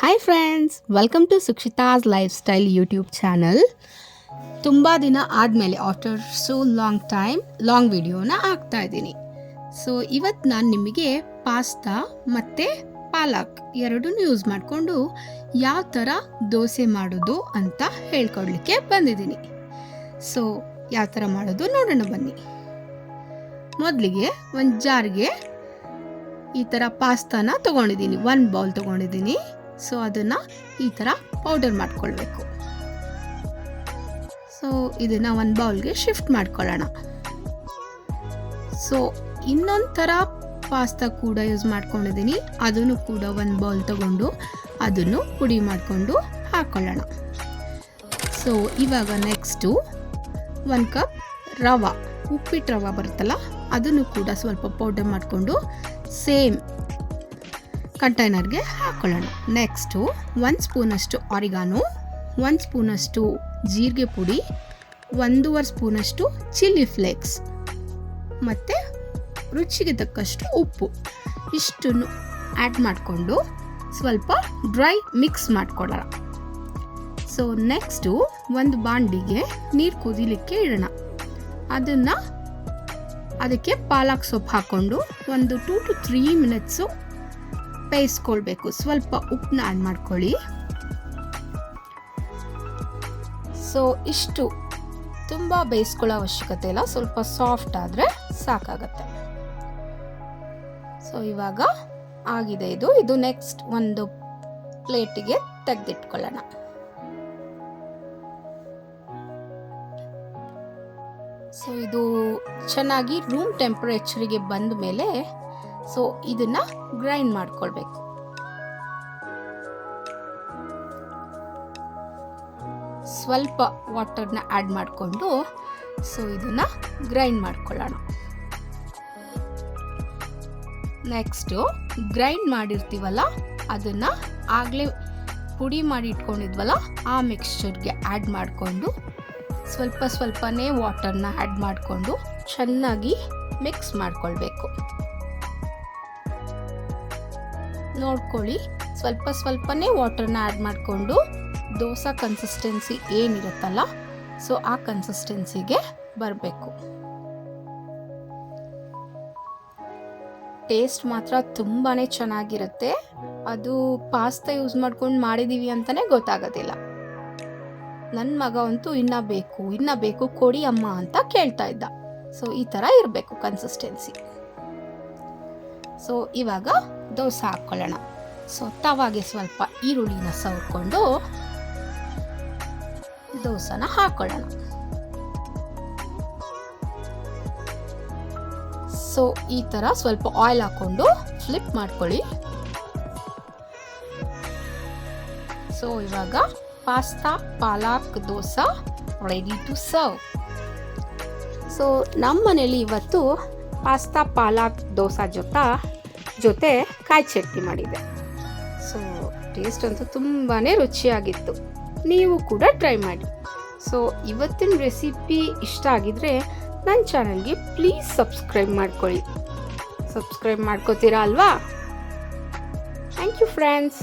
Hi friends, welcome to Sukshita's life style YouTube channel. ತುಂಬ ದಿನ ಆದಮೇಲೆ ಆಫ್ಟರ್ ಸೋ ಲಾಂಗ್ ವಿಡಿಯೋನ ಹಾಕ್ತಾ ಇದ್ದೀನಿ. ಸೊ ಇವತ್ತು ನಾನು ನಿಮಗೆ ಪಾಸ್ತಾ ಮತ್ತು ಪಾಲಕ್ ಎರಡನ್ನೂ ಯೂಸ್ ಮಾಡಿಕೊಂಡು ಯಾವ ಥರ ದೋಸೆ ಮಾಡೋದು ಅಂತ ಹೇಳ್ಕೊಡ್ಲಿಕ್ಕೆ ಬಂದಿದ್ದೀನಿ. ಸೊ ಯಾವ ಥರ ಮಾಡೋದು ನೋಡೋಣ ಬನ್ನಿ. ಮೊದಲಿಗೆ ಒಂದು ಜಾರ್ಗೆ ಈ ಥರ ಪಾಸ್ತಾನ ತೊಗೊಂಡಿದ್ದೀನಿ, 1 ಬೌಲ್ ತೊಗೊಂಡಿದ್ದೀನಿ. ಸೊ ಅದನ್ನು ಈ ಥರ ಪೌಡರ್ ಮಾಡ್ಕೊಳ್ಬೇಕು. ಸೊ ಇದನ್ನು 1 ಬೌಲ್ಗೆ ಶಿಫ್ಟ್ ಮಾಡ್ಕೊಳ್ಳೋಣ. ಸೊ ಇನ್ನೊಂದು ಥರ ಪಾಸ್ತಾ ಕೂಡ ಯೂಸ್ ಮಾಡ್ಕೊಂಡಿದ್ದೀನಿ, ಅದನ್ನು ಕೂಡ 1 ಬೌಲ್ ತಗೊಂಡು ಅದನ್ನು ಪುಡಿ ಮಾಡಿಕೊಂಡು ಹಾಕ್ಕೊಳ್ಳೋಣ. ಸೊ ಇವಾಗ ನೆಕ್ಸ್ಟು 1 ಕಪ್ ರವೆ, ಉಪ್ಪಿಟ್ಟು ರವೆ ಬರುತ್ತಲ್ಲ, ಅದನ್ನು ಕೂಡ ಸ್ವಲ್ಪ ಪೌಡರ್ ಮಾಡಿಕೊಂಡು ಸೇಮ್ ಕಂಟೈನರ್ಗೆ ಹಾಕ್ಕೊಳ್ಳೋಣ. ನೆಕ್ಸ್ಟು 1 ಸ್ಪೂನಷ್ಟು ಆರಿಗಾನೋ, 1 ಸ್ಪೂನಷ್ಟು ಜೀರಿಗೆ ಪುಡಿ, 1.5 ಸ್ಪೂನಷ್ಟು ಚಿಲ್ಲಿ ಫ್ಲೇಕ್ಸ್ ಮತ್ತು ರುಚಿಗೆ ತಕ್ಕಷ್ಟು ಉಪ್ಪು, ಇಷ್ಟನ್ನು ಆ್ಯಡ್ ಮಾಡಿಕೊಂಡು ಸ್ವಲ್ಪ ಡ್ರೈ ಮಿಕ್ಸ್ ಮಾಡ್ಕೊಳ್ಳೋಣ. ಸೊ ನೆಕ್ಸ್ಟು ಒಂದು ಬಾಂಡಿಗೆ ನೀರು ಕುದಿಲಿಕ್ಕೆ ಇಡೋಣ. ಅದಕ್ಕೆ ಪಾಲಕ್ ಸೊಪ್ಪು ಹಾಕ್ಕೊಂಡು ಒಂದು 2 to 3 ಮಿನಿಟ್ಸು ಬೇಯಿಸ್ಕೊಳ್ಬೇಕು. ಸ್ವಲ್ಪ ಉಪ್ಪನ್ನ ಆ್ಯಡ್ ಮಾಡ್ಕೊಳ್ಳಿ. ಸೊ ಇಷ್ಟು, ತುಂಬ ಬೇಯಿಸ್ಕೊಳ್ಳೋ ಅವಶ್ಯಕತೆ ಇಲ್ಲ, ಸ್ವಲ್ಪ ಸಾಫ್ಟ್ ಆದರೆ ಸಾಕಾಗತ್ತೆ. ಸೊ ಇವಾಗ ಆಗಿದೆ ಇದು ನೆಕ್ಸ್ಟ್ ಒಂದು ಪ್ಲೇಟಿಗೆ ತೆಗೆದಿಟ್ಕೊಳ್ಳೋಣ. ಸೊ ಇದು ಚೆನ್ನಾಗಿ ರೂಮ್ ಟೆಂಪರೇಚರಿಗೆ ಬಂದ ಮೇಲೆ ಸೊ ಇದನ್ನ ಗ್ರೈಂಡ್ ಮಾಡ್ಕೊಳ್ಬೇಕು. ಸ್ವಲ್ಪ ವಾಟರ್ನ ಆ್ಯಡ್ ಮಾಡಿಕೊಂಡು ಸೊ ಇದನ್ನ ಗ್ರೈಂಡ್ ಮಾಡ್ಕೊಳ್ಳೋಣ. ನೆಕ್ಸ್ಟು ಗ್ರೈಂಡ್ ಮಾಡಿರ್ತೀವಲ್ಲ, ಅದನ್ನ ಆಗಲೇ ಪುಡಿ ಮಾಡಿ ಇಟ್ಕೊಂಡಿದ್ವಲ್ಲ ಆ ಮಿಕ್ಸ್ಚರ್ಗೆ ಆ್ಯಡ್ ಮಾಡಿಕೊಂಡು ಸ್ವಲ್ಪನೇ ವಾಟರ್ನ ಆ್ಯಡ್ ಮಾಡಿಕೊಂಡು ಚೆನ್ನಾಗಿ ಮಿಕ್ಸ್ ಮಾಡ್ಕೊಳ್ಬೇಕು. ನೋಡ್ಕೊಳ್ಳಿ, ಸ್ವಲ್ಪನೇ ವಾಟರ್ನ ಆ್ಯಡ್ ಮಾಡಿಕೊಂಡು ದೋಸೆ ಕನ್ಸಿಸ್ಟೆನ್ಸಿ ಏನಿರುತ್ತಲ್ಲ ಸೊ ಆ ಕನ್ಸಿಸ್ಟೆನ್ಸಿಗೆ ಬರಬೇಕು. ಟೇಸ್ಟ್ ಮಾತ್ರ ತುಂಬಾ ಚೆನ್ನಾಗಿರುತ್ತೆ. ಅದು ಪಾಸ್ತಾ ಯೂಸ್ ಮಾಡ್ಕೊಂಡು ಮಾಡಿದ್ದೀವಿ ಅಂತಲೇ ಗೊತ್ತಾಗೋದಿಲ್ಲ. ನನ್ನ ಮಗ ಅಂತೂ ಇನ್ನ ಬೇಕು ಕೊಡಿ ಅಮ್ಮ ಅಂತ ಕೇಳ್ತಾ ಇದ್ದ. ಸೊ ಈ ಥರ ಇರಬೇಕು ಕನ್ಸಿಸ್ಟೆನ್ಸಿ. ಸೊ ಇವಾಗ ದೋಸೆ ಹಾಕ್ಕೊಳ್ಳೋಣ. ಸೊ ತವಾಗೆ ಸ್ವಲ್ಪ ಈರುಳ್ಳಿನ ಸವರ್ಕೊಂಡು ದೋಸೆನ ಹಾಕ್ಕೊಳ್ಳೋಣ. ಸೊ ಈ ಥರ ಸ್ವಲ್ಪ ಆಯಿಲ್ ಹಾಕ್ಕೊಂಡು ಫ್ಲಿಪ್ ಮಾಡ್ಕೊಳ್ಳಿ. ಸೊ ಇವಾಗ pasta palak dosa ready to serve. So ನಮ್ಮ ಮನೇಲಿ ಇವತ್ತು ಪಾಸ್ತಾ ಪಾಲಕ್ ದೋಸೆ ಜೊತೆ ಕಾಯಿ ಚಟ್ನಿ ಮಾಡಿದೆ. ಸೊ ಟೇಸ್ಟ್ ಅಂತೂ ತುಂಬಾ ರುಚಿಯಾಗಿತ್ತು. ನೀವು ಕೂಡ ಟ್ರೈ ಮಾಡಿ. ಸೊ ಇವತ್ತಿನ ರೆಸಿಪಿ ಇಷ್ಟ ಆಗಿದ್ರೆ ನನ್ನ ಚಾನಲ್ಗೆ ಪ್ಲೀಸ್ ಸಬ್ಸ್ಕ್ರೈಬ್ ಮಾಡ್ಕೊಳ್ಳಿ. ಸಬ್ಸ್ಕ್ರೈಬ್ ಮಾಡ್ಕೋತೀರಾ ಅಲ್ವಾ? Thank you friends.